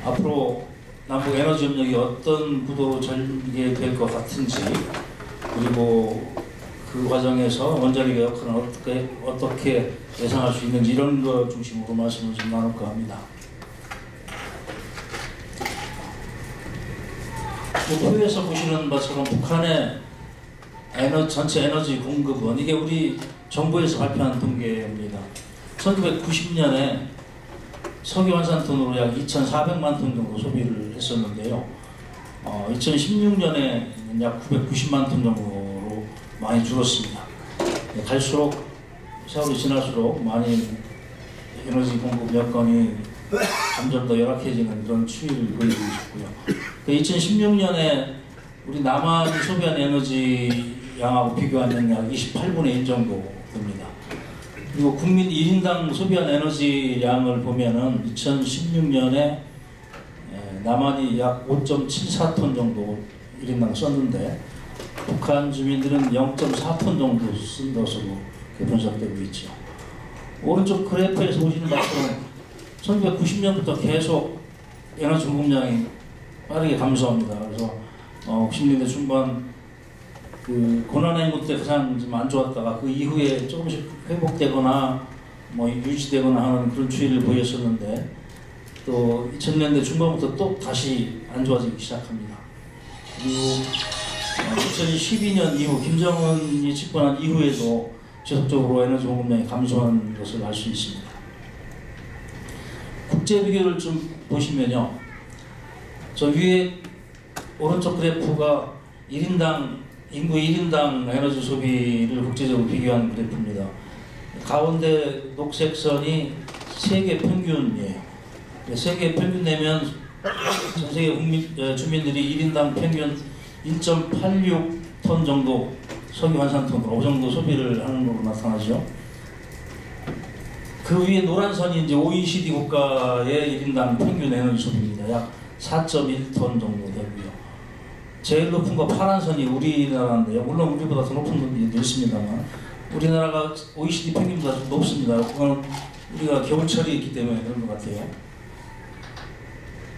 앞으로 남북 에너지 협력이 어떤 구도로 전개될 것 같은지, 그리고 그 과정에서 원자력의 역할은 어떻게 예상할 수 있는지, 이런 것 중심으로 말씀을 좀 나눌까 합니다. 표에서 보시는 것처럼 북한의 전체 에너지 공급은, 이게 우리 정부에서 발표한 통계입니다. 1990년에 석유 환산톤으로 약 2,400만 톤 정도 소비를 했었는데요. 2016년에 약 990만 톤 정도로 많이 줄었습니다. 갈수록 세월이 지날수록 많이 에너지 공급 여건이 점점 더 열악해지는 그런 추이를 보이고 있고요. 2016년에 우리 남한이 소비한 에너지 양하고 비교하면 약 28분의 1 정도 됩니다. 그리고 국민 1인당 소비한 에너지 양을 보면은 2016년에 남한이 약 5.74톤 정도 1인당 썼는데, 북한 주민들은 0.4톤 정도 쓴 것으로 분석되고 있죠. 오른쪽 그래프에서 보시는 것처럼 1990년부터 계속 에너지 공급량이 빠르게 감소합니다. 그래서 90년대 중반 그 고난의 인구 때 가장 좀 안 좋았다가 그 이후에 조금씩 회복되거나 뭐 유지되거나 하는 그런 추이를 보였었는데, 또 2000년대 중반부터 또 다시 안 좋아지기 시작합니다. 그리고 2012년 이후 김정은이 집권한 이후에도 지속적으로 에너지 공급량이 감소한 것을 알 수 있습니다. 국제 비교를 좀 보시면요, 저 위에 오른쪽 그래프가 인구 1인당 에너지 소비를 국제적으로 비교한 그래프입니다. 가운데 녹색 선이 세계 평균이에요. 세계 평균 내면 전 세계 주민들이 1인당 평균 1.86톤 정도 석유 환산톤으로 그 정도 소비를 하는 걸로 나타나죠. 그 위에 노란 선이 이제 OECD 국가의 1인당 평균 에너지 소비입니다. 약 4.1톤 정도 되고요. 제일 높은 거 파란 선이 우리나라인데요. 물론 우리보다 더 높은 분들도 있습니다만, 우리나라가 OECD 평균보다 좀 높습니다. 그건 우리가 겨울철이 있기 때문에 그런 것 같아요.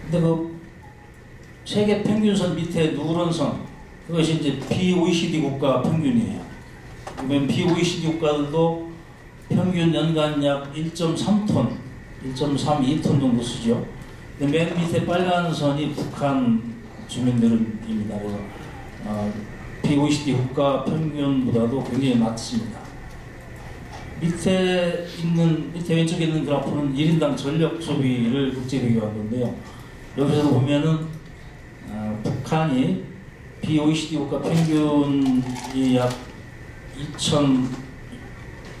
근데 그 세계 평균선 밑에 누런 선, 그것이 이제 비OECD 국가 평균이에요. 그러면 비OECD 국가들도 평균 연간 약 1.3톤, 1.32톤 정도 쓰죠. 근데 맨 밑에 빨간 선이 북한 주민들입니다. 그래서 비OECD 국가 평균보다도 굉장히 낮습니다. 밑에 왼쪽에 있는 그래프는 1인당 전력 소비를 국제 비교한 건데요. 여기서 보면은 북한이 비OECD 국가 평균이 약 2,000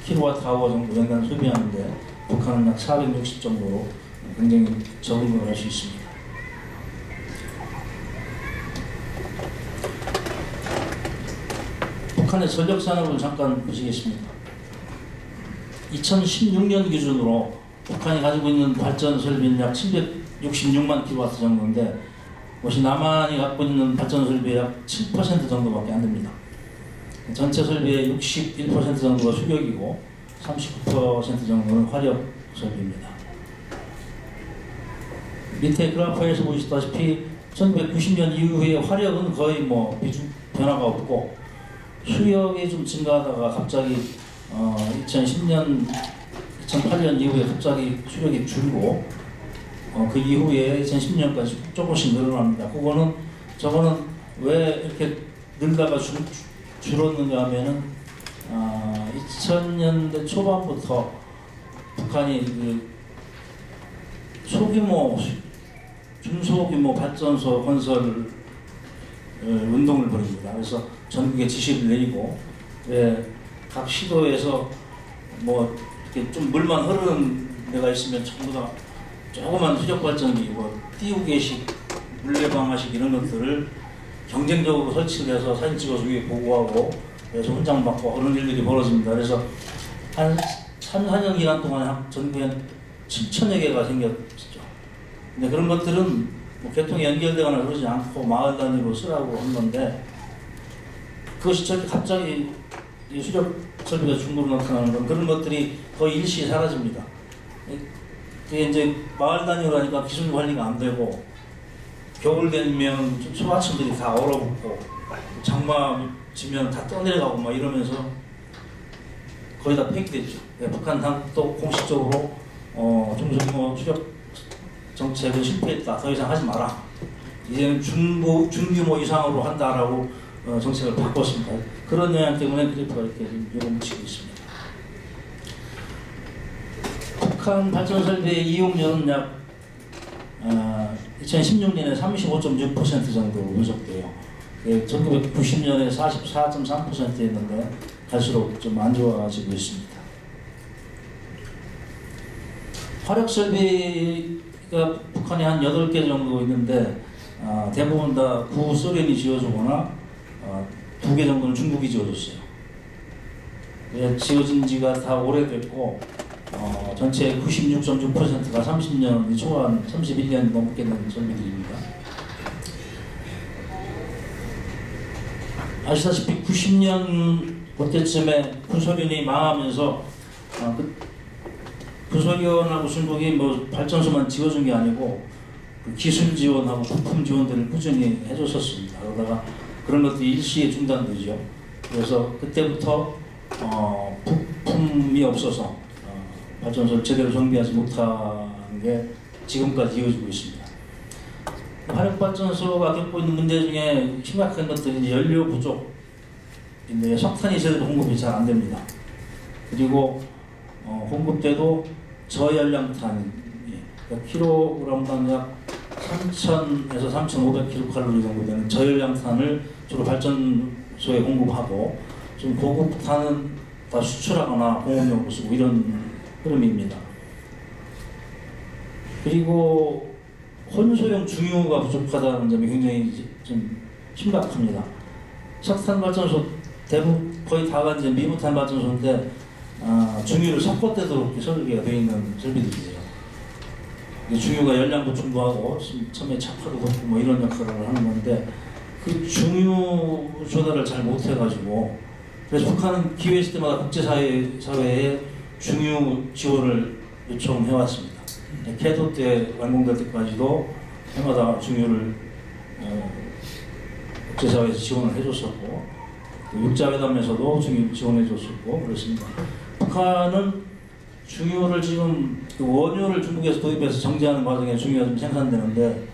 kWh 정도 연간 소비하는데, 북한은 약 460 정도로 굉장히 적은 걸 알 수 있습니다. 북한의 전력 산업을 잠깐 보시겠습니다. 2016년 기준으로 북한이 가지고 있는 발전 설비는 약 766만 kW 정도인데, 그것이 남한이 갖고 있는 발전 설비의 약 7% 정도밖에 안 됩니다. 전체 설비의 61% 정도가 수력이고 39% 정도는 화력 설비입니다. 밑에 그래프에서 보시다시피 1990년 이후에 화력은 거의 뭐 비중 변화가 없고, 수력이 좀 증가하다가 갑자기 2010년, 2008년 이후에 갑자기 수력이 줄고, 그 이후에 2010년까지 조금씩 늘어납니다. 저거는 왜 이렇게 늘다가 줄었는가 하면은 2000년대 초반부터 북한이 그 중소규모 발전소 건설 운동을 벌입니다. 그래서 전국에 지시를 내리고, 각 시도에서 뭐 이렇게 좀 물만 흐르는 데가 있으면 전부 다 조그만 수력 발전기, 뭐 띄우개식, 물레방아식 이런 것들을 경쟁적으로 설치를 해서 사진 찍어서 위에 보고하고, 그래서 훈장 받고 그런 일들이 벌어집니다. 그래서 한 3, 4년 기간 동안 전국에 7,000여 개가 생겼죠. 근데 그런 것들은 뭐 교통이 연결되거나 그러지 않고 마을 단위로 쓰라고 한 건데, 그것이 저렇게 갑자기 수력 설비가 중국으로 나타나는 건, 그런 것들이 거의 일시에 사라집니다. 그게 이제 마을 단위로 하니까 기술 관리가 안 되고, 겨울 되면 소화층들이 다 얼어붙고, 장마 지면 다 떠내려가고 막 이러면서 거의 다 폐기됐죠. 네, 북한 당도 공식적으로 중소규모 추적 정책은 실패했다. 더 이상 하지 마라. 이제는 중규모 이상으로 한다라고 정책을 바꿨습니다. 그런 영향 때문에 그래프가 이렇게 요동치고 있습니다. 북한 발전 설비의 이용률은 약 2016년에 35.6% 정도 분석돼요. 1990년에 44.3%였는데 갈수록 좀 안 좋아지고 있습니다. 화력 설비가 북한에 한 8개 정도 있는데 대부분 다 구소련이 지어주거나 2개 정도는 중국이 지어줬어요. 지어진 지가 다 오래됐고 전체 96.6%가 30년 초반 31년 넘게 된 설비들입니다. 아시다시피 90년 그때쯤에 구소련이 망하면서 구소련하고 중국이 뭐 발전소만 지어준 게 아니고 기술 지원하고 부품 지원들을 꾸준히 해줬었습니다. 그러다가 그런 것들이 일시에 중단되죠. 그래서 그때부터 부품이 없어서 발전소를 제대로 정비하지 못하는 게 지금까지 이어지고 있습니다. 화력발전소가 겪고 있는 문제 중에 심각한 것들이 연료 부족인데 석탄이 제대로 공급이 잘 안 됩니다. 그리고 공급돼도 저열량탄, 그러니까 킬로그램당 약 3,000에서 3,500kcal 정도 되는 저열량탄을 주로 발전소에 공급하고 좀 고급탄은 다 수출하거나 공업용으로 쓰고 이런 흐름입니다. 그리고 혼소용 중유가 부족하다는 점이 굉장히 좀 심각합니다. 석탄 발전소 대부분 거의 다가 이제 미부탄 발전소인데 중유를 섞어대도록 설계가 되어 있는 설비들이에요. 중유가 열량 보충도 하고 처음에 착화도 덮고 뭐 이런 역할을 하는 건데 그 중유 조달을 잘 못해가지고 그래서 북한은 기회 있을 때마다 국제사회에 중유 지원을 요청해왔습니다. 캐도 때 완공될 때까지도 해마다 중유를 국제사회에서 지원을 해줬었고 육자회담에서도 중유 지원해줬었고 그렇습니다. 북한은 중유를 지금 원유를 중국에서 도입해서 정제하는 과정에 중유가 좀 생산되는데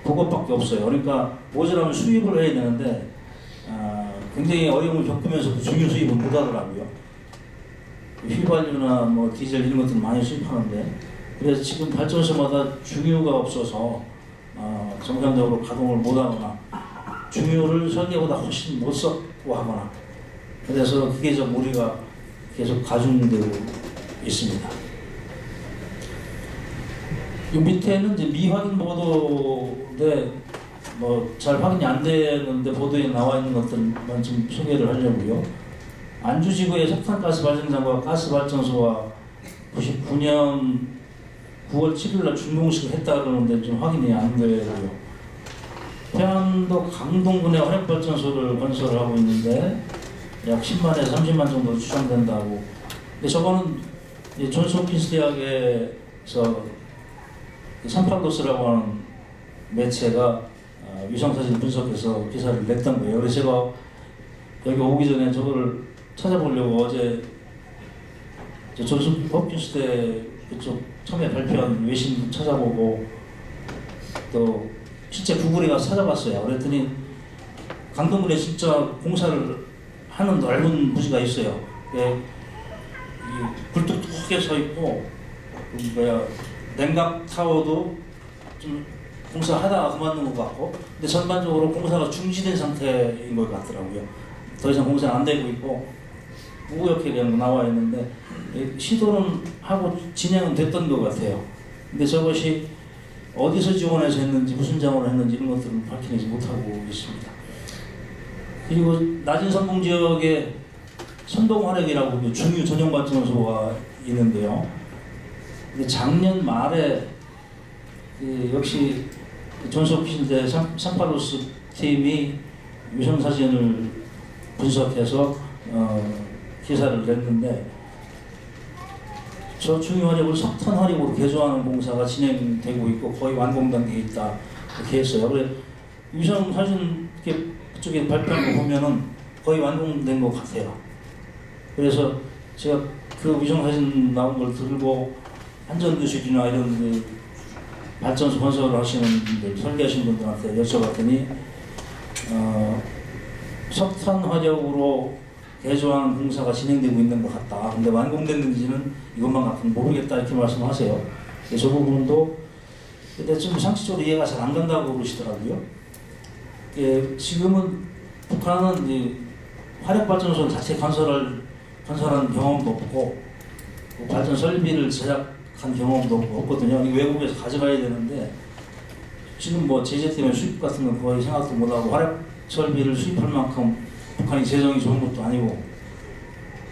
그것밖에 없어요. 그러니까 모자라면 수입을 해야 되는데 굉장히 어려움을 겪으면서도 중유 수입은 못하더라고요. 휘발유나 뭐 디젤 이런 것들 많이 수입하는데 그래서 지금 발전소마다 중유가 없어서 정상적으로 가동을 못하거나 중유를 설계보다 훨씬 못 썼고 하거나 그래서 기계적 무리가 계속 가중되고 있습니다. 이 밑에는 이제 미확인 보도인데 뭐 잘 확인이 안 되는데 보도에 나와 있는 것들만 좀 소개를 하려고요. 안주지구의 석탄가스 발전장과 가스발전소와 99년 9월 7일날 준공식을 했다 그러는데 좀 확인이 안 되고요. 평안도 강동군에 화력발전소를 건설을 하고 있는데 약 10만에서 30만 정도 추정된다고. 근데 저거는 존스 홉킨스 대학에서 산팔로스라고 하는 매체가 위성사진 분석해서 기사를 냈던 거예요. 그래서 제가 여기 오기 전에 저거를 찾아보려고 어제 존스 홉킨스 대 그쪽 처음에 발표한 외신 찾아보고 또 실제 구글에 가서 찾아봤어요. 그랬더니 강동군에 진짜 공사를 하는 넓은 부지가 있어요. 굴뚝뚝하게 서 있고 냉각 타워도 좀 공사하다가 그만둔 것 같고 근데 전반적으로 공사가 중지된 상태인 것 같더라고요. 더 이상 공사는 안 되고 있고 우구역에 그냥 나와 있는데 시도는 하고 진행은 됐던 것 같아요. 근데 저것이 어디서 지원해서 했는지 무슨 장으로 했는지 이런 것들은 밝히지 못하고 있습니다. 그리고 낮은 선봉 지역에 선동화력이라고 중유 전용 발전소가 있는데요. 근데 작년 말에 역시 존스 홉킨스 산팔로스 팀이 위성사진을 분석해서 기사를 냈는데 저중유화력을 석탄화력으로 개조하는 공사가 진행되고 있고 거의 완공 단계에 있다 이렇게 했어요. 그래 위성 사진 이렇게 그쪽에 발표한 거 보면은 거의 완공된 것 같아요. 그래서 제가 그 위성 사진 나온 걸 들고 한전교실이나 이런 그 발전소 건설을 하시는 분들, 설계하시는 분들한테 여쭤봤더니 석탄 화력으로 개조하는 공사가 진행되고 있는 것 같다. 근데 완공됐는지는 이것만 같은 모르겠다 이렇게 말씀하세요. 저 부분도 근데 좀 상식적으로 이해가 잘 안 간다고 그러시더라고요. 지금은 북한은 이제 화력발전소 자체 건설한 경험도 없고 발전 설비를 제작한 경험도 없거든요. 외국에서 가져가야 되는데 지금 뭐 제재 때문에 수입 같은 건 거의 생각도 못하고 화력 설비를 수입할 만큼 북한이 재정이 좋은 것도 아니고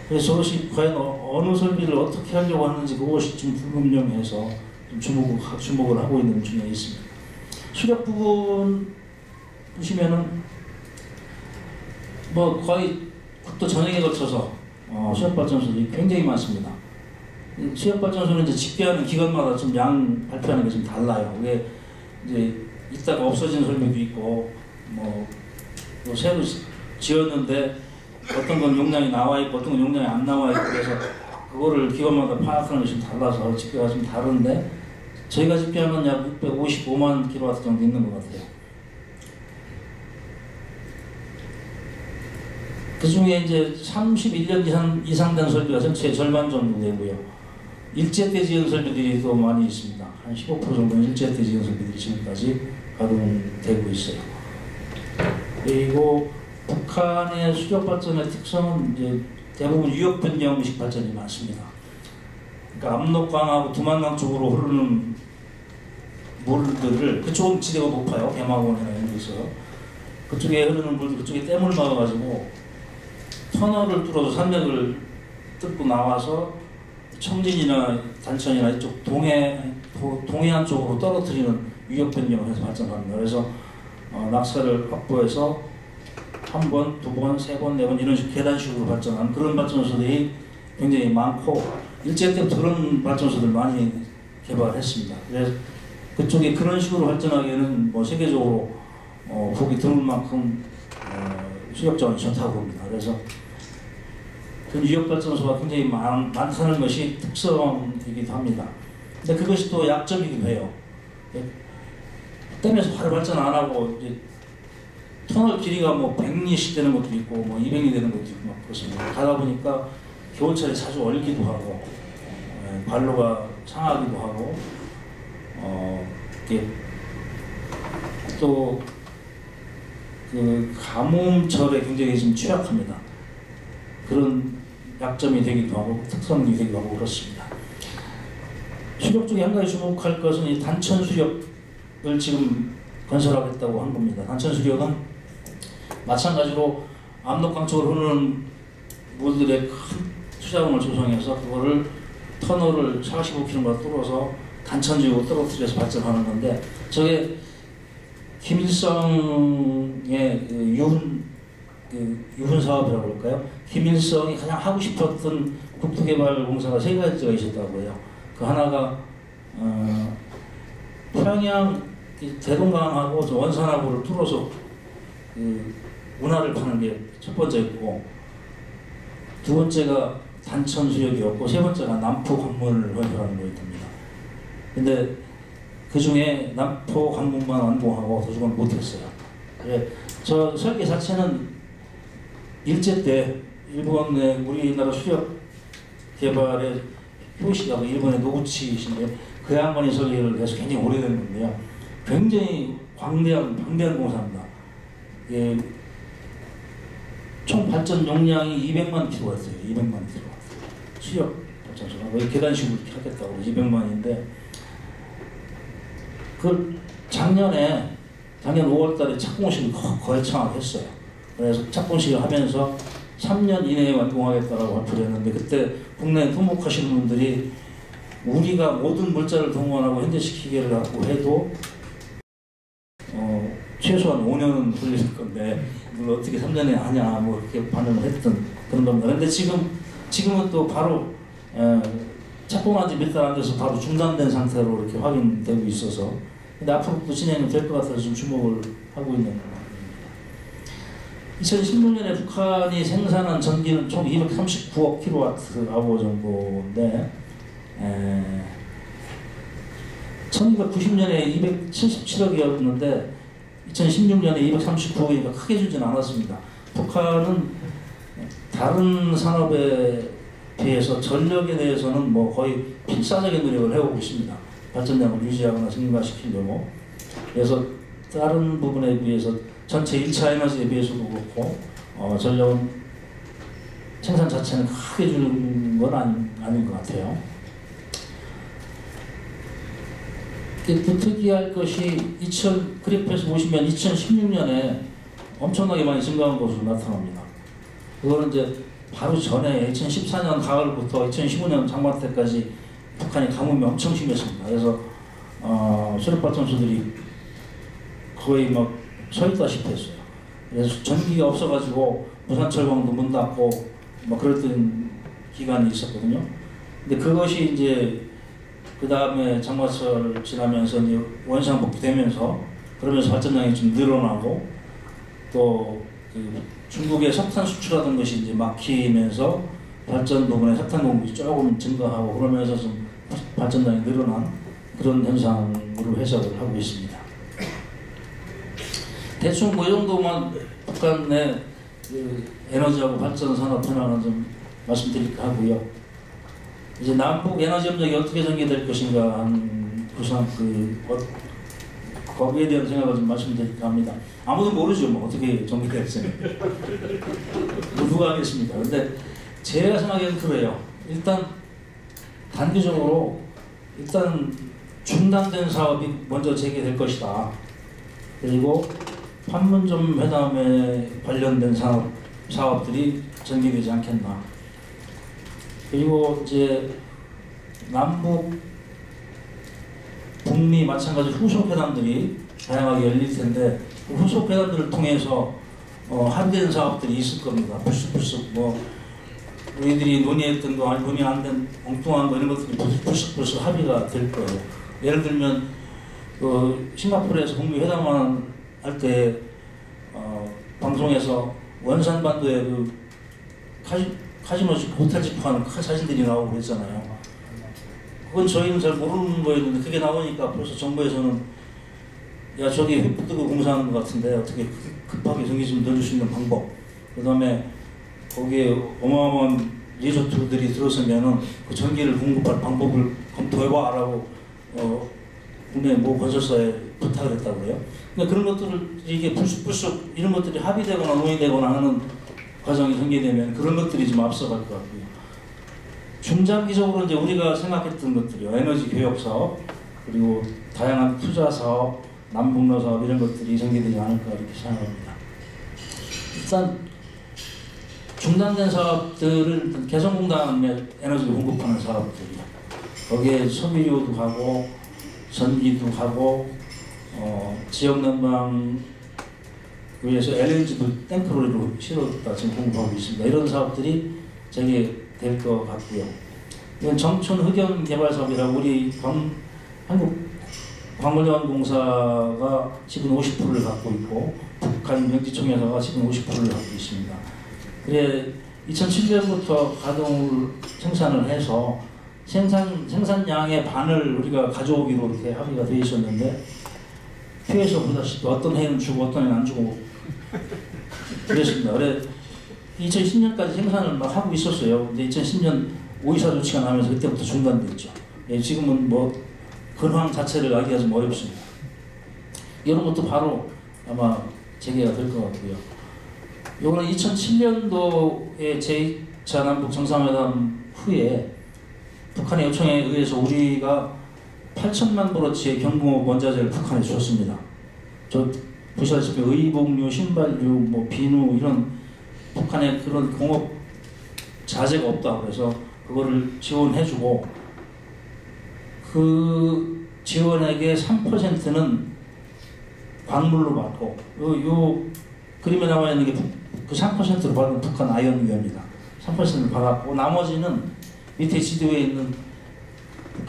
그래서 저것이 과연 어느 설비를 어떻게 하려고 하는지 그것이 좀 불분명해서 좀 주목을 하고 있는 중에 있습니다. 수력 부분 보시면은 뭐 거의 국도 전역에 걸쳐서 수력발전소들이 굉장히 많습니다. 수력발전소는 이제 집계하는 기관마다 좀 양 발표하는 게 좀 달라요. 그게 이제 있다가 없어진 설비도 있고 뭐 또 새로 지었는데 어떤 건 용량이 나와 있고 어떤 건 용량이 안 나와 있고 그래서 그거를 기관마다 파악하는 것이 좀 달라서 집계가 좀 다른데 저희가 집계하는 약 655만 킬로와트 정도 있는 것 같아요. 그 중에 이제 31년 이상 된 설비가 전체의 절반 정도 되고요. 일제 때 지은 설비들이 더 많이 있습니다. 한 15% 정도는 일제 때 지은 설비들이 지금까지 가동되고 있어요. 그리고 북한의 수력 발전의 특성은 이제 대부분 유역 변경식 발전이 많습니다. 그러니까 압록강하고 두만강 쪽으로 흐르는 물들을 그쪽은 지대가 높아요. 대마원이나 이런 데 있어요. 그쪽에 흐르는 물들 그쪽에 댐을 막아가지고 터널을 뚫어서 산맥을 뚫고 나와서 청진이나 단천이나 이쪽 동해안 쪽으로 떨어뜨리는 유역 변경을 해서 발전합니다. 그래서 낙사를 확보해서 한 번, 두 번, 세 번, 네 번 이런 식으로 계단식으로 발전하는 그런 발전소들이 굉장히 많고 일제 때부터 그런 발전소들 많이 개발했습니다. 그래서 그쪽에 그런 식으로 발전하기에는 뭐 세계적으로 보기 드물 만큼 수력 자원이 좋다고 봅니다. 그래서 그 유역 발전소가 굉장히 많다는 것이 특성이기도 합니다. 근데 그것이 또 약점이기도 해요. 댐에서 바로 발전 안 하고 이제 터널 길이가 뭐 100리씩 되는 것도 있고 뭐 200리 되는 것도 있고 막 그렇습니다. 가다 보니까 겨울철에 자주 얼기도 하고 관로가 상하기도 하고 이게 또 그 가뭄철에 굉장히 좀 취약합니다. 그런 약점이 되기도 하고 특성이 되기도 하고 그렇습니다. 수력 중에 한 가지 주목할 것은 이 단천 수력을 지금 건설하겠다고 한 겁니다. 단천 수력은 마찬가지로 압록강 쪽으로 흐르는 물들의 큰 투자원을 조성해서 그거를 터널을 45km 뚫어서 단천지역으로 떨어뜨려서 발전하는 건데 저게 김일성의 유훈 사업이라고 그럴까요? 김일성이 가장 하고 싶었던 국토개발공사가 세 가지가 있었다고 해요. 그 하나가 평양 대동강하고 원산하고를 뚫어서 운하를 파는 게 첫 번째였고 두 번째가 단천 수역이었고 세 번째가 남포 관문을 건설하는 거였답니다. 근데 그 중에 남포 관문만 완공하고 도중은 못했어요. 그래 저 설계 자체는 일제 때 일본의 우리나라 수력 개발의 효시가 일본의 노구치이신데 그 양반이 설계를 해서 굉장히 오래된 건데요. 굉장히 방대한 공사입니다. 예, 총 발전 용량이 200만 킬로와트예요. 200만 킬로와트. 수력 발전소가 계단식으로 이렇게 하겠다고 200만인데 그 작년 5월달에 착공식을 거창하게 했어요. 그래서 착공식을 하면서 3년 이내에 완공하겠다라고 발표를 했는데 그때 국내에 토목하시는 분들이 우리가 모든 물자를 동원하고 현대시키기를 하고 해도 최소한 5년은 걸릴 건데 이걸 어떻게 3년에 하냐 뭐 이렇게 반응을 했던 그런 겁니다. 근데 지금은 또 바로 착공한 지 몇 달 안 돼서 바로 중단된 상태로 이렇게 확인되고 있어서, 근데 앞으로도 진행이 될 것 같아서 좀 주목을 하고 있는 겁니다. 2016년에 북한이 생산한 전기는 총 239억 kWh 정도인데, 1990년에 277억이었는데 2016년에 239억이니까 크게 주진 않았습니다. 북한은 다른 산업에 비해서 전력에 대해서는 뭐 거의 필사적인 노력을 해오고 있습니다. 발전량을 유지하거나 증가시키려고. 그래서 다른 부분에 비해서 전체 1차 에너지에 비해서도 그렇고 전력은 생산 자체는 크게 주는 건 아닌 것 같아요. 또 특이할 것이 그래프에서 보시면 2016년에 엄청나게 많이 증가한 것으로 나타납니다. 그거는 이제 바로 전에 2014년 가을부터 2015년 장마 때까지 북한이 가뭄이 엄청 심했습니다. 그래서 수력발전소들이 거의 막 서 있다시피 했어요. 그래서 전기가 없어가지고 부산철강도 문 닫고 막 그랬던 기간이 있었거든요. 근데 그것이 이제 그 다음에 장마철 지나면서 이제 원상복귀되면서, 그러면서 발전량이 좀 늘어나고, 또 그 중국의 석탄 수출하던 것이 이제 막히면서 발전 부분에 석탄 공급이 조금 증가하고, 그러면서 좀 발전량이 늘어난 그런 현상으로 해석을 하고 있습니다. 대충 그 정도만 북한의 그 에너지하고 발전 산업 현황을 좀 말씀드릴까 하고요. 이제 남북 에너지 협력이 어떻게 전개될 것인가 하는 거기에 대한 생각을 좀 말씀드릴까 합니다. 아무도 모르죠, 뭐 어떻게 전개될지. 누가 하겠습니까? 근데 제가 생각에는 그래요. 일단 단기적으로 중단된 사업이 먼저 재개될 것이다. 그리고 판문점 회담에 관련된 사업들이 전개되지 않겠나. 그리고 이제 남북, 북미 마찬가지로 후속 회담들이 다양하게 열릴 텐데, 그 후속 회담들을 통해서 합의된 사업들이 있을 겁니다. 불쑥불쑥 뭐 우리들이 논의했던 거 아니 논의 안 된 엉뚱한 거 이런 것들이 불쑥불쑥 합의가 될 거예요. 예를 들면 싱가포르에서 북미 회담을 할 때 방송에서 원산반도에 그 카지노 호텔 집합하는 사진들이 나오고 그랬잖아요. 그건 저희는 잘 모르는 거였는데 그게 나오니까 벌써 정부에서는 야 저기 획득을 공사하는 것 같은데 어떻게 급하게 전기 좀 넣어줄 수 있는 방법, 그 다음에 거기에 어마어마한 리조트들이 들어서면은 그 전기를 공급할 방법을 검토해봐라고 국내 모 건설사에 부탁을 했다고 해요. 그러니까 그런 것들을 이게 불쑥불쑥 이런 것들이 합의되거나 논의되거나 하는 과정이 전개되면 그런 것들이 좀 앞서갈 것 같고요. 중장기적으로 이제 우리가 생각했던 것들이요, 에너지 교역 사업, 그리고 다양한 투자 사업, 남북로 사업 이런 것들이 전개되지 않을까 이렇게 생각합니다. 일단 중단된 사업들은 개성공단에 에너지를 공급하는 사업들이요. 거기에 석유도 가고 전기도 가고 지역난방을 위해서 LNG도 탱크로리로 실어다 지금 공급하고 있습니다. 이런 사업들이 재개될 것 같고요. 이건 정촌 흑연 개발 사업이라고 우리 한국광물연공사가 지분 50%를 갖고 있고 북한 명지총회사가 지분 50%를 갖고 있습니다. 그래 2007년부터 가동을 생산을 해서 생산량의 반을 우리가 가져오기로 이렇게 합의가 되어 있었는데, 피해서 보다시피 어떤 해는 주고 어떤 해는 안 주고 그랬습니다. 그래 2010년까지 생산을 막 하고 있었어요. 근데 2010년 오이사 조치가 나면서 그때부터 중단됐죠. 예, 지금은 뭐 근황 자체를 알기가 좀 어렵습니다. 이런 것도 바로 아마 재개가 될 것 같고요. 이거는 2007년도에 제2차 남북 정상회담 후에 북한의 요청에 의해서 우리가 8천만 브로치의 경공업 원자재를 북한에 줬습니다. 저 보시다시피 의복류, 신발류, 뭐 비누 이런 북한에 그런 공업 자재가 없다 그래서 그거를 지원해주고, 그 지원액의 3%는 광물로 받고, 요 그림에 나와 있는 게 그 3%로 받은 북한 아이언유입니다. 3%를 받았고 나머지는 밑에 지도에 있는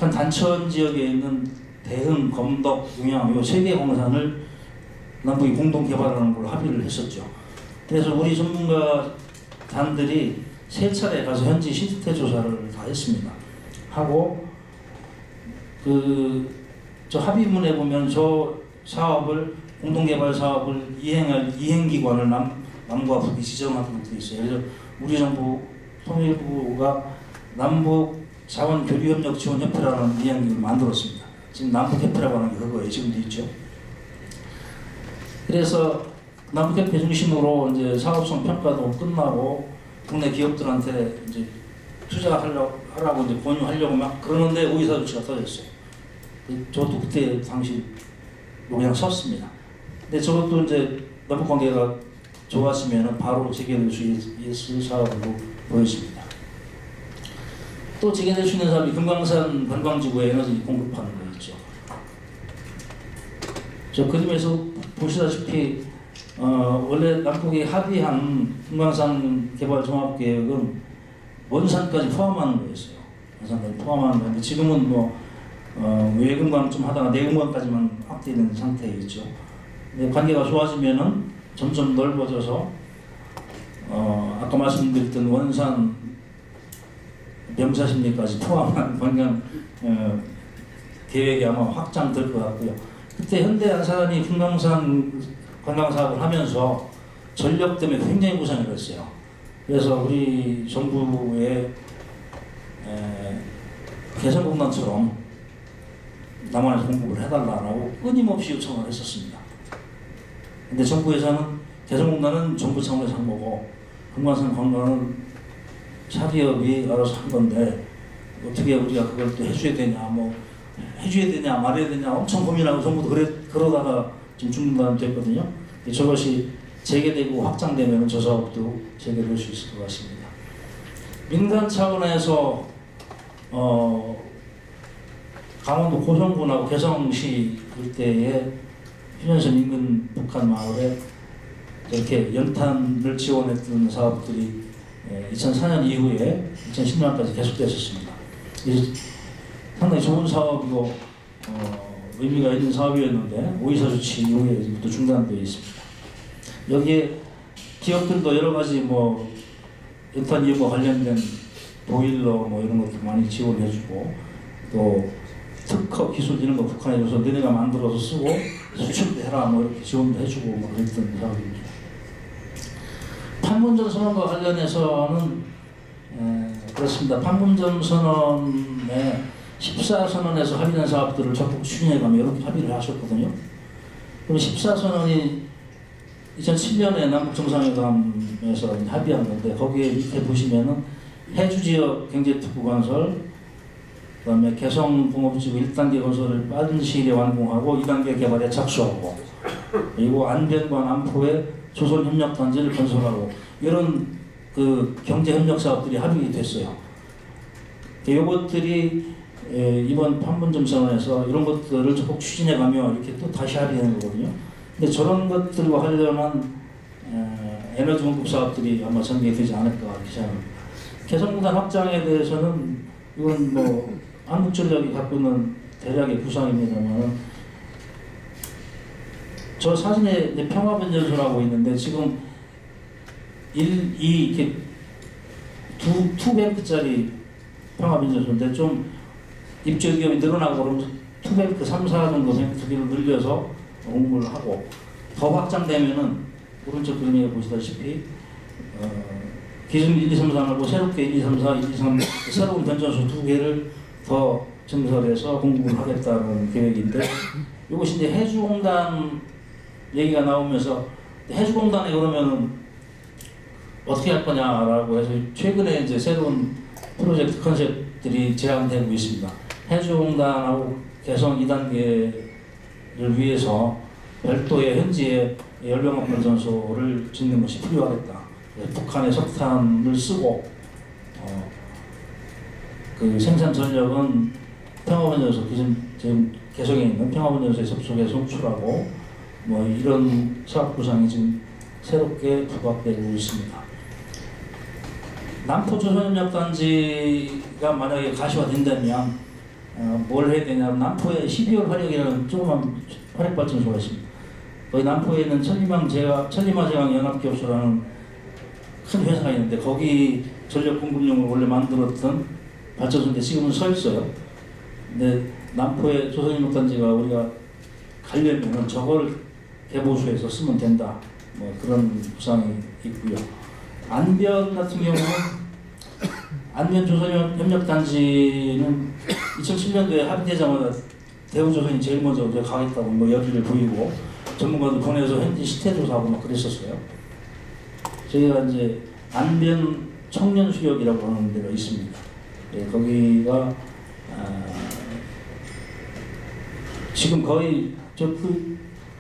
북한 단천 지역에 있는 대흥, 검덕, 용양 이 세 개 광산을 남북이 공동 개발하는 걸로 합의를 했었죠. 그래서 우리 전문가단들이 세 차례 가서 현지 실태 조사를 다 했습니다. 하고 저 합의문에 보면 저 사업을 공동개발 사업을 이행할 이행기관을 남과 북이 지정하도록 되어 있어요. 그래서 우리 정부 통일부가 남북 자원 교류 협력 지원 협회라는 이행기를 만들었습니다. 지금 남북 협회라고 하는 게 그거예요. 지금도 있죠. 그래서 남북 협회 중심으로 이제 사업성 평가도 끝나고 국내 기업들한테 이제 투자하라고 이제 권유하려고 막 그러는데 오이사 조치가 터졌어요. 저도 그때 당시 그냥 섰습니다. 근데 저것도 이제 남북 관계가 좋았으면 바로 재개될 수 있을 사업으로 보였습니다. 또 재개될 수 있는 사업이 금강산 관광지구에 에너지 공급하는 거 있죠. 저 그림에서 보시다시피 원래 남북이 합의한 금강산 개발 종합계획은 원산까지 포함하는 거였어요. 원산까지 포함하는 건데 지금은 뭐 외금강 좀 하다가 내금강까지만 확대되는 상태에 있죠. 근데 관계가 좋아지면은 점점 넓어져서 아까 말씀드렸던 원산 명사십리까지 포함한 관광 계획이 아마 확장될 것 같고요. 그때 현대안산이 금강산 관광 사업을 하면서 전력 때문에 굉장히 고생을 했어요. 그래서 우리 정부의 개성공단처럼 남한에서 공급을 해달라고 끊임없이 요청을 했었습니다. 근데 정부에서는 개성공단은 정부 차원에서 한 거고 금강산 관광은 사기업이 알아서 한 건데 어떻게 우리가 그걸 또 해줘야 되냐, 뭐 해줘야 되냐 말해야 되냐 엄청 고민하고 정부도 그러다가 지금 중단이 됐거든요. 저것이 재개되고 확장되면 저 사업도 재개될 수 있을 것 같습니다. 민간 차원에서 강원도 고성군하고 개성시 일대에 휴전선 인근 북한 마을에 이렇게 연탄을 지원했던 사업들이 2004년 이후에 2010년까지 계속됐었습니다. 상당히 좋은 사업이고 의미가 있는 사업이었는데 오이사 조치 이후에부터 중단되어 있습니다. 여기에 기업들도 여러 가지 뭐 연탄 이용과 관련된 보일러 뭐 이런 것도 많이 지원해주고 또 특허 기술 이런 거 북한에 줘서 너네가 만들어서 쓰고 수출도 해라 뭐 이렇게 지원도 해주고 뭐 그랬던 사업입니다. 판문점 선언과 관련해서는 그렇습니다. 판문점 선언에 14선언에서 합의된 사업들을 적극 추진해가며 이렇게 합의를 하셨거든요. 그럼 14선언이 2007년에 남북정상회담에서 합의한 건데 거기에 밑에 보시면은 해주지역 경제특구 건설, 그 다음에 개성공업지구 1단계 건설을 빠른 시일에 완공하고 2단계 개발에 착수하고 그리고 안변과 남포에 조선협력단지를 건설하고 이런 그 경제협력 사업들이 합의됐어요. 이것들이 이번 판문점 선언에서 이런 것들을 적극 추진해가며 이렇게 또 다시 합의하는 거거든요. 근데 저런 것들과 관련한 에너지 공급 사업들이 아마 전개되지 않을까 이렇게 생각합니다. 개성공단 확장에 대해서는 이건 뭐 한국전력이 갖고 있는 대략의 구상입니다만 저 사진에 평화변전소라고 있는데 지금 2 이렇게 2뱅크짜리 평화변전소인데 좀 입주 기업이 늘어나고 그러면 2뱅크 3, 4 정도 뱅크 두 개를 늘려서 공급을 하고 더 확장되면은 오른쪽 그림에 보시다시피 기존 1, 2, 3, 4를 뭐 새롭게 1, 2, 3, 4, 1, 2, 3 새로운 변전소 2개를 더 증설해서 공급을 하겠다는 계획인데 이것이 이제 해주공단 얘기가 나오면서 해주공단에 그러면은 어떻게 할 거냐라고 해서 최근에 이제 새로운 프로젝트 컨셉들이 제안되고 있습니다. 해주공단하고 개성 2단계를 위해서 별도의 현지에 열병합 변전소를 짓는 것이 필요하겠다. 북한의 석탄을 쓰고 그 생산 전력은 평화변전소 지금 개성에 있는 평화변전소에 접속해서 송출하고 뭐 이런 사업 구상이 지금 새롭게 부각되고 있습니다. 남포 조선협력단지가 만약에 가시화된다면 뭘 해야 되냐면 남포에 12월 화력이라는 조그만 화력발전소가 있습니다. 거기 남포에 있는 천리마제강 연합기업소라는 큰 회사가 있는데 거기 전력 공급용을 원래 만들었던 발전소인데 지금은 서 있어요. 근데 남포의 조선인력단지가 우리가 가려면은 저걸 개보수해서 쓰면 된다. 뭐 그런 구상이 있고요. 안변 같은 경우는 안변 조선협력단지는 2007년도에 합의되자마자 대우조선이 제일 먼저 가겠다고 뭐 여기를 보이고 전문가들 보내서 현지 시태조사하고 막 그랬었어요. 저희가 이제 안변 청년수력이라고 하는 데가 있습니다. 예, 거기가 지금 거의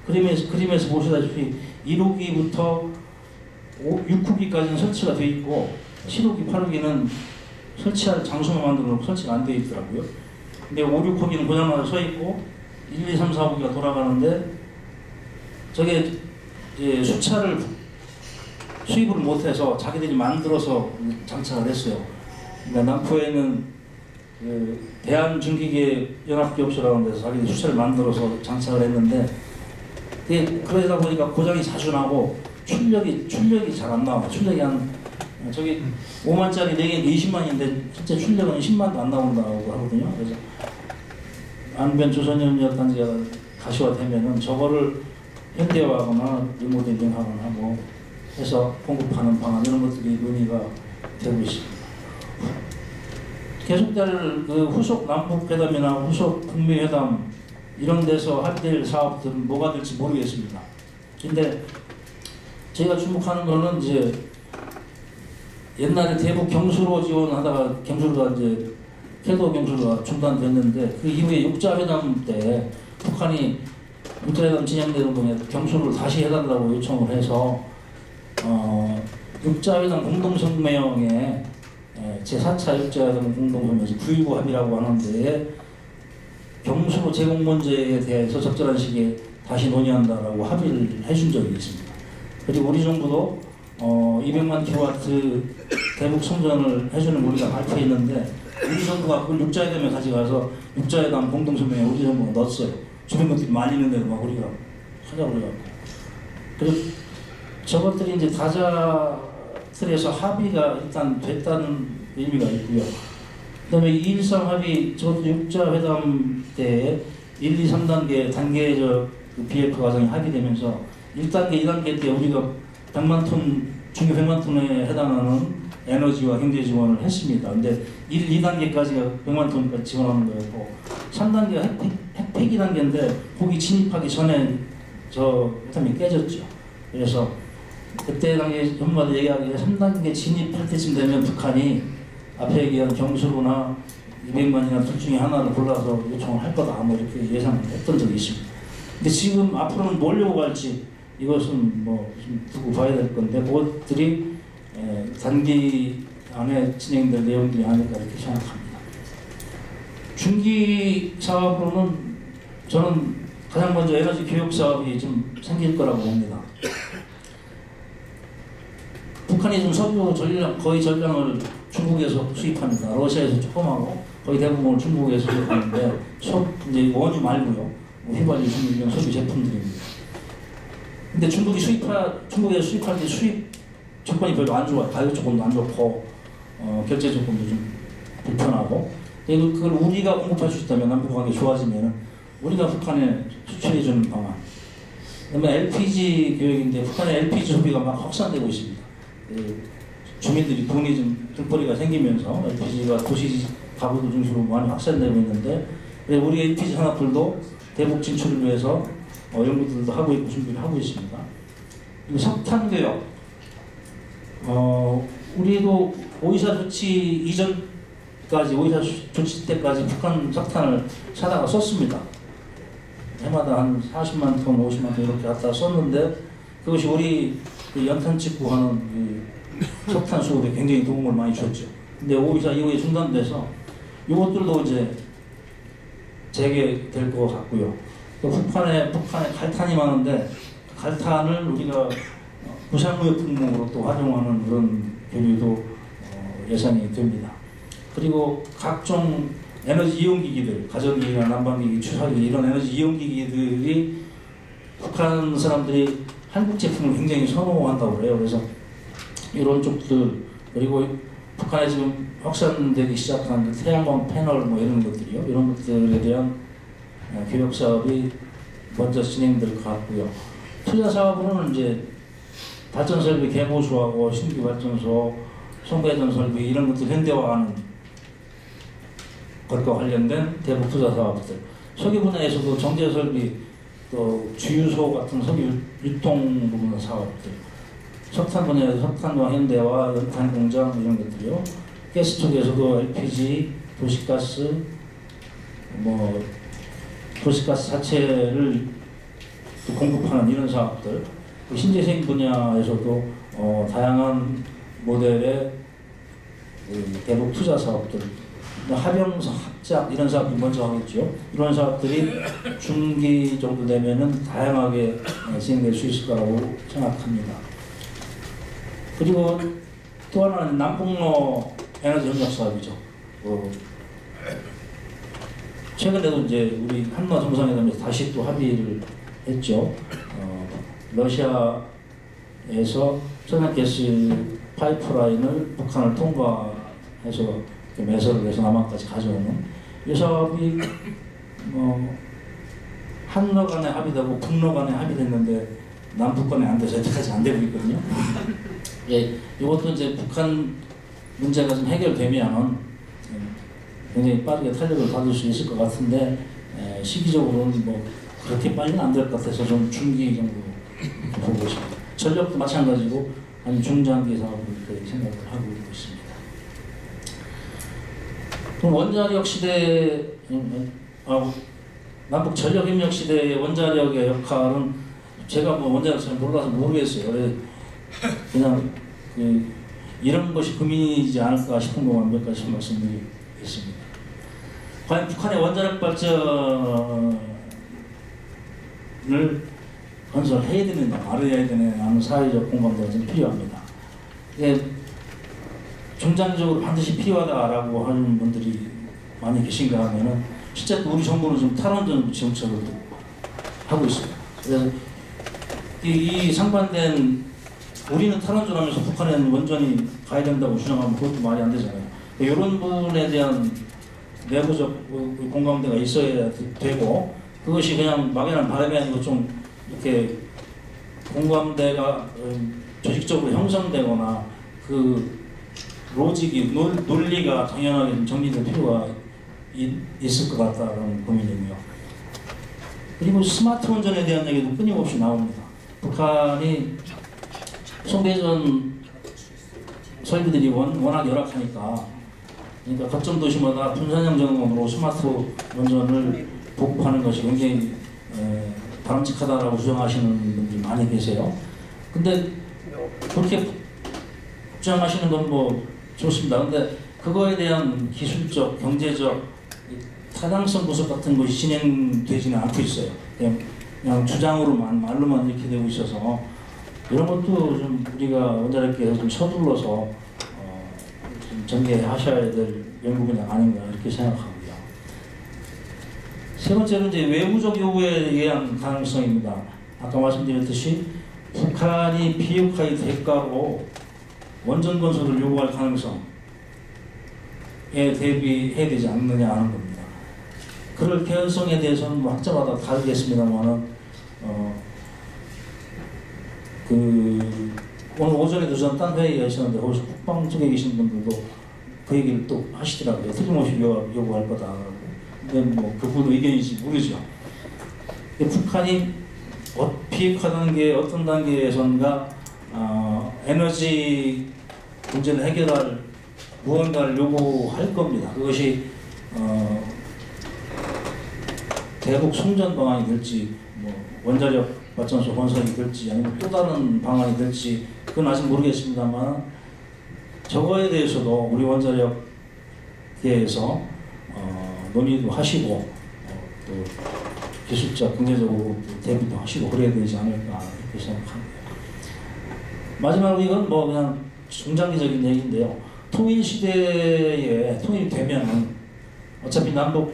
그림에서 보시다시피 1호기부터 6호기까지는 설치가 되어 있고 7호기, 8호기는 설치할 장소만 만들어 놓고 설치가 안 되어 있더라고요. 근데 5, 6호기는 고장나서 서 있고 1, 2, 3, 4호기가 돌아가는데 저게 이제 수차를 수입을 못해서 자기들이 만들어서 장착을 했어요. 그러니까 남포에는 그 대한중기계 연합기업소라는 데서 자기들이 수차를 만들어서 장착을 했는데 그러다 보니까 고장이 자주 나고 출력이 잘 안 나와요. 출력이 저기 5만짜리 4개 20만인데 실제 출력은 10만도 안 나온다고 하거든요. 그래서 안변 조선연력단지가 가시화되면은 저거를 현대화하거나 리모델링하거나 뭐 해서 공급하는 방안 이런 것들이 논의가 되고 있습니다. 계속될 그 후속 남북회담이나 후속 북미회담 이런 데서 합의될 사업들은 뭐가 될지 모르겠습니다. 근데 제가 주목하는 거는 이제 옛날에 대북 경수로 지원하다가 경수로가 이제 캐도 경수로가 중단됐는데 그 이후에 육자회담 때 북한이 육자회담 진행되는 동안 경수를 다시 해달라고 요청을 해서 육자회담 공동성명에 제4차 육자회담 공동성명에서 9.19 합의라고 하는데 경수로 제공 문제에 대해서 적절한 시기에 다시 논의한다라고 합의를 해준 적이 있습니다. 그리고 우리 정부도 200만 킬로와트 대북 송전을 해주는 우리가 발표했는데 우리 정부가 그걸 육자회담에 가져가서 육자회담 공동성명에 우리 정부가 넣었어요. 주변 것들이 말리는데도 막 우리가 하자고 그래갖고. 그리고 저것들이 이제 다자들에서 합의가 일단 됐다는 의미가 있고요. 그 다음에 2.13 합의, 저것도 육자회담 때 1, 2, 3단계 단계적 그 BF 과정이 합의되면서 1단계, 2단계 때 우리가 100만 톤, 중유 100만 톤에 해당하는 에너지와 경제 지원을 했습니다. 근데 1, 2단계까지가 100만 톤까지 지원하는 거였고 3단계가 핵폐기 단계인데 거기 진입하기 전에 저 회담이 깨졌죠. 그래서 그때 당시 전문가들 얘기하기에 3단계 진입할 때쯤 되면 북한이 앞에 얘기한 경수로나 200만이나 둘 중에 하나를 골라서 요청을 할 거다 뭐 이렇게 예상을 했던 적이 있습니다. 근데 지금 앞으로는 뭘 요구할지 이것은 뭐 좀 두고 봐야 될 건데 그것들이 단기 안에 진행될 내용들이 아닐까 이렇게 생각합니다. 중기 사업으로는 저는 가장 먼저 에너지 교육 사업이 좀 생길 거라고 봅니다. 북한이 지금 석유 전량, 거의 전량을 중국에서 수입합니다. 러시아에서 조금 하고 거의 대부분을 중국에서 수입하는데 이제 원유 말고요. 휘발유, 중국 이런 석유 제품들입니다. 근데 중국에서 수입할 때 수입 조건이 별로 안 좋아요. 가격 조건도 안 좋고 결제 조건도 좀 불편하고 그걸 우리가 공급할 수 있다면 남북 관계 좋아지면 우리가 북한에 수출해 주는 방안. 그다음에 LPG 교육인데 북한의 LPG 소비가 막 확산되고 있습니다. 주민들이 돈이 좀 등벌이가 생기면서 LPG가 도시 가구들 중심으로 많이 확산되고 있는데 우리 LPG 산업들도 대북 진출을 위해서 연구들도 하고 있고 준비를 하고 있습니다. 그리고 석탄 교역. 우리도 오이사 조치 이전까지 오이사 조치 때까지 북한 석탄을 사다가 썼습니다. 해마다 한 40만 톤, 50만 톤 이렇게 갖다 썼는데 그것이 우리 그 연탄 찍고 하는 그 석탄 수급에 굉장히 도움을 많이 줬죠. 근데 오이사 이후에 중단돼서 이것들도 이제 재개될 것 같고요. 또 북한에 갈탄이 많은데 갈탄을 우리가 부산무역 품목으로 또 활용하는 그런 교류도 예상이 됩니다. 그리고 각종 에너지 이용기기들, 가전기기나 난방기기, 추사기기 이런 에너지 이용기기들이 북한 사람들이 한국 제품을 굉장히 선호한다고 그래요. 그래서 이런 쪽들, 그리고 북한에 지금 확산되기 시작한 그 태양광 패널 뭐 이런 것들이요. 이런 것들에 대한 교육 사업이 먼저 진행될 것 같고요. 투자 사업으로는 이제 발전 설비 개보수하고 신규 발전소, 송배전 설비 이런 것들 현대화하는 것과 관련된 대북 투자 사업들. 석유 분야에서도 정제 설비, 또 주유소 같은 석유 유통 부분 사업들. 석탄 분야에서 석탄과 현대화, 연탄 공장 이런 것들이요. 가스 쪽에서도 LPG, 도시가스, 뭐 도시가스 자체를 공급하는 이런 사업들. 신재생 분야에서도 다양한 모델의 대북 투자 사업들, 합병사, 합작 이런 사업이 먼저 하겠죠. 이런 사업들이 중기 정도 되면은 다양하게 진행될 수 있을 거라고 생각합니다. 그리고 또 하나는 남북로 에너지 협력 사업이죠. 최근에도 이제 우리 한러 정상회담에서 다시 또 합의를 했죠. 러시아에서 천연가스 파이프라인을 북한을 통과해서 매설을 해서 남한까지 가져오는 이 사업이 한러 간에 합의되고 북러 간에 합의됐는데 남북 간에 안 돼서 여태까지 안 되고 있거든요. 예, 이것도 이제 북한 문제가 좀 해결되면 굉장히 빠르게 탄력을 받을 수 있을 것 같은데 시기적으로는 뭐 그렇게 빨리는 안 될 것 같아서 좀 중기 정도 보고 있습니다. 전력도 마찬가지고 한 중장기 사업을 그렇게 생각을 하고 있습니다. 그럼 원자력 시대, 남북 전력협력 시대의 원자력의 역할은 제가 뭐 원자력 잘 몰라서 모르겠어요. 그냥 이런 것이 고민이지 않을까 싶은 것만 몇 가지 말씀드리겠습니다. 과연 북한의 원자력 발전을 건설해야 되느냐 말아야 되느냐 하는 사회적 공감대가 좀 필요합니다. 중장기적으로 반드시 필요하다라고 하는 분들이 많이 계신가 하면은 실제 우리 정부는 지금 탈원전 정책을 하고 있습니다. 그래서 이 상반된 우리는 탈원전하면서 북한에는 원전이 가야 된다고 주장하면 그것도 말이 안 되잖아요. 이런 부분에 대한 내부적 공감대가 있어야 되고 그것이 그냥 막연한 바람이 아니고 좀 이렇게 공감대가 조직적으로 형성되거나 그 로직이 논리가 당연하게 좀 정리될 필요가 있을 것 같다는 고민이고요. 그리고 스마트 원전에 대한 얘기도 끊임없이 나옵니다. 북한이 송배전 설비들이 워낙 열악하니까 그러니까 거점 도시마다 분산형 전원으로 스마트 원전을 보급하는 것이 굉장히 바람직하다라고 주장하시는 분들이 많이 계세요. 근데 그렇게 주장하시는 건 뭐 좋습니다. 근데 그거에 대한 기술적, 경제적 타당성 분석 같은 것이 진행되지는 않고 있어요. 그냥 주장으로만, 말로만 이렇게 되고 있어서 이런 것도 좀 우리가 원자력계에서 좀 서둘러서 좀 전개하셔야 될 연구분야 아닌가 이렇게 생각하고요. 세 번째는 이제 외부적 요구에 의한 가능성입니다. 아까 말씀드렸듯이 북한이 비핵화의 대가로 원전 건설을 요구할 가능성에 대비해야 되지 않느냐 하는 겁니다. 그럴 개연성에 대해서는 뭐 학자마다 다르겠습니다만은 오늘 오전에도 전 딴 회의가 있었는데 거기서 국방 쪽에 계신 분들도 그 얘기를 또 하시더라고요. 틀림없이 요구할 거다라고. 근데 뭐 그분 의견인지 모르죠. 북한이 비핵화 단계 어떤 단계에선가 에너지 문제를 해결할 무언가를 요구할 겁니다. 그것이 대북 송전 방안이 될지 뭐 원자력 발전소 건설이 될지 아니면 또 다른 방안이 될지 그건 아직 모르겠습니다만 저거에 대해서도 우리 원자력계에서 논의도 하시고 또 기술적, 경제적으로 대비도 하시고 그래야 되지 않을까 이렇게 생각합니다. 마지막으로 이건 뭐 그냥 중장기적인 얘기인데요. 통일 시대에 통일이 되면은 어차피 남북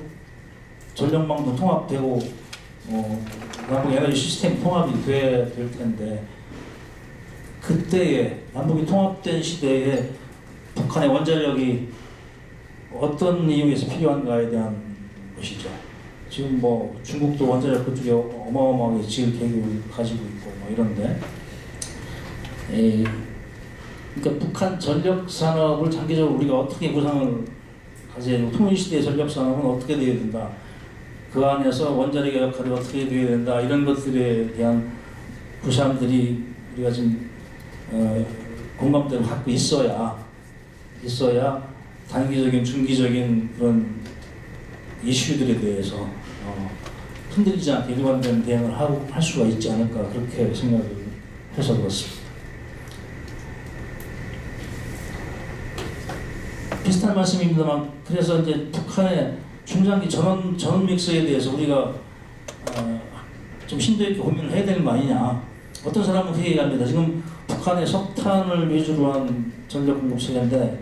전력망도 통합되고 남북 에너지 시스템 통합이 돼야 될 텐데, 그때에 남북이 통합된 시대에 북한의 원자력이 어떤 이유에서 필요한가에 대한 것이죠. 지금 뭐 중국도 원자력 그쪽에 어마어마하게 지을 계획을 가지고 있고 뭐 이런데, 그러니까 북한 전력 산업을 장기적으로 우리가 어떻게 구상을 가져야 되고, 통일시대의 전력 산업은 어떻게 되어야 된다, 그 안에서 원자력의 역할이 어떻게 되어야 된다, 이런 것들에 대한 구상들이 우리가 지금 공감대를 갖고 있어야 단기적인, 중기적인 그런 이슈들에 대해서 흔들리지 않게 일관된 대응을 할 수가 있지 않을까, 그렇게 생각을 해서 그렇습니다. 비슷한 말씀입니다만, 그래서 이제 북한의 중장기 전원 믹스에 대해서 우리가 좀 심도 있게 고민을 해야 되는 거 아니냐. 어떤 사람은 그렇게 얘기합니다. 지금 북한의 석탄을 위주로 한 전력 공급 체계인데,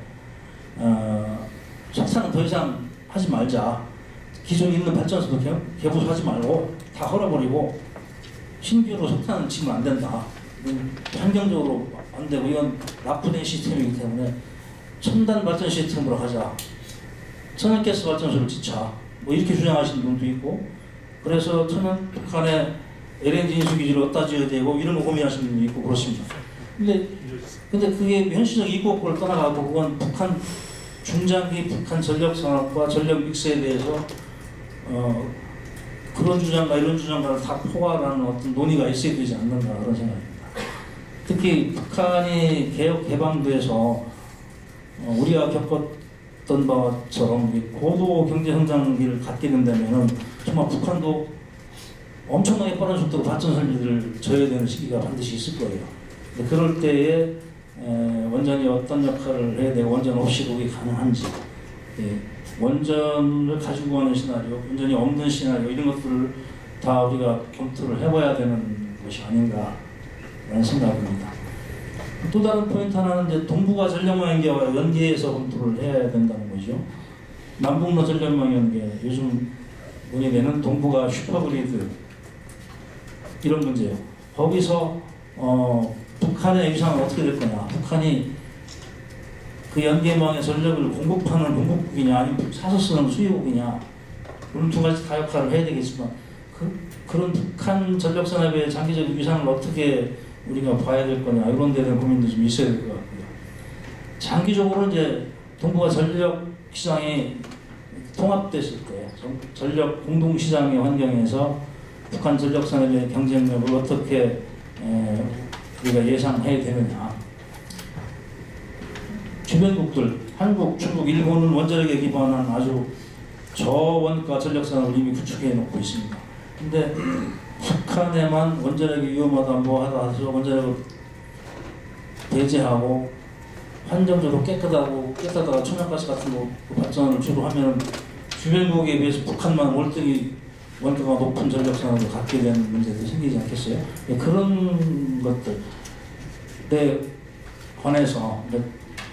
석탄은 더 이상 하지 말자. 기존에 있는 발전소도 개보수하지 말고 다 헐어버리고 신규로 석탄은 지금 안 된다. 환경적으로 안 되고 이건 납부된 시스템이기 때문에 첨단 발전 시스템으로 하자. 천연가스 발전소를 짓자. 뭐 이렇게 주장하시는 분도 있고, 그래서 북한의 LNG 인수기지를 어디다 지어야 되고 이런 거 고민하시는 분도 있고 그렇습니다. 근데 그게 현실적 이국을 떠나가고, 그건 북한 중장기 북한 전력 산업과 전력 믹스에 대해서 그런 주장과 이런 주장과를 다 포괄하는 어떤 논의가 있어야 되지 않는가, 그런 생각입니다. 특히 북한이 개혁 개방돼서 우리가 겪었던 바처럼 고도 경제 성장기를 갖게 된다면은 정말 북한도 엄청나게 빠른 속도로 발전 설비를 져야 되는 시기가 반드시 있을 거예요. 그럴 때에 원전이 어떤 역할을 해야 되고 원전 없이도 그게 가능한지, 원전을 가지고 가는 시나리오, 원전이 없는 시나리오, 이런 것들을 다 우리가 검토를 해봐야 되는 것이 아닌가라는 생각입니다. 또 다른 포인트 하나는 이제 동북아 전력망 연계해서 검토를 해야 된다는 거죠. 남북로 전력망 연계, 요즘 논의되는 동북아 슈퍼그리드, 이런 문제예요. 거기서 북한의 위상은 어떻게 될 거냐, 북한이 그 연계망의 전력을 공급하는 공급국이냐 아니면 사서 쓰는 수요국이냐, 그런 두 가지 다 역할을 해야 되겠지만, 그런 북한 전력 산업의 장기적인 위상을 어떻게 우리가 봐야 될 거냐, 이런 데에 대한 고민도 좀 있어야 될 것 같고요. 장기적으로 이제 동북아 전력 시장이 통합됐을 때 전력 공동 시장의 환경에서 북한 전력 산업의 경쟁력을 어떻게 우리가 예상해야 되느냐. 주변국들, 한국, 중국, 일본은 원자력에 기반한 아주 저원가 전력 산업을 이미 구축해 놓고 있습니다. 근데 북한에만 원자력이 위험하다 뭐 하다 해서 원자력을 배제하고 환경적으로 깨끗하다가 천연가스 같은 거 발전을 주로 하면 주변국에 비해서 북한만 월등히 원가가 높은 전력 산업을 갖게 되는 문제도 생기지 않겠어요? 그런 것들에 관해서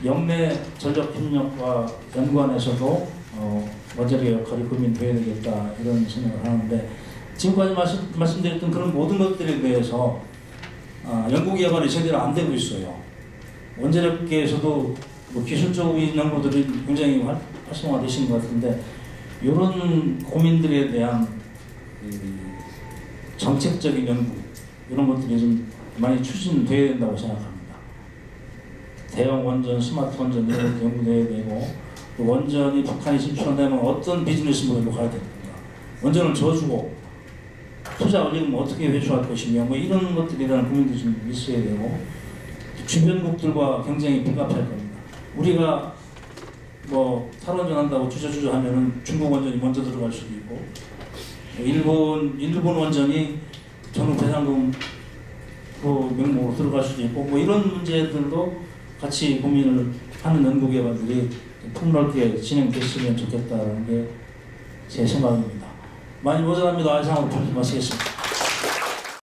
영내 전력 협력과 연관해서도 원자력의 역할이 고민돼야 되겠다, 이런 생각을 하는데, 지금까지 말씀드렸던 그런 모든 것들에 대해서 연구 개발이 제대로 안 되고 있어요. 원자력계에서도 뭐 기술적인 연구들이 굉장히 활성화되신 것 같은데, 이런 고민들에 대한 정책적인 연구, 이런 것들이 좀 많이 추진돼야 된다고 생각합니다. 대형 원전, 스마트 원전 이런 것도 연구돼야 되고, 또 원전이 북한이 진출한다면 어떤 비즈니스 모델로 가야 됩니까? 원전을 져주고 투자 올리면 어떻게 회수할 것이며, 뭐 이런 것들에 대한 고민도 좀 있어야 되고, 주변국들과 경쟁이 불가피할 겁니다. 우리가 뭐 탈원전 한다고 주저주저 하면은 중국 원전이 먼저 들어갈 수도 있고, 일본 원전이 전후 배상금 그 명목으로 들어갈 수도 있고, 뭐 이런 문제들도 같이 고민을 하는 연구 개발들이 폭넓게 진행됐으면 좋겠다는 게 제 생각입니다. 많이 모자랍니다. 이상으로 마치겠습니다.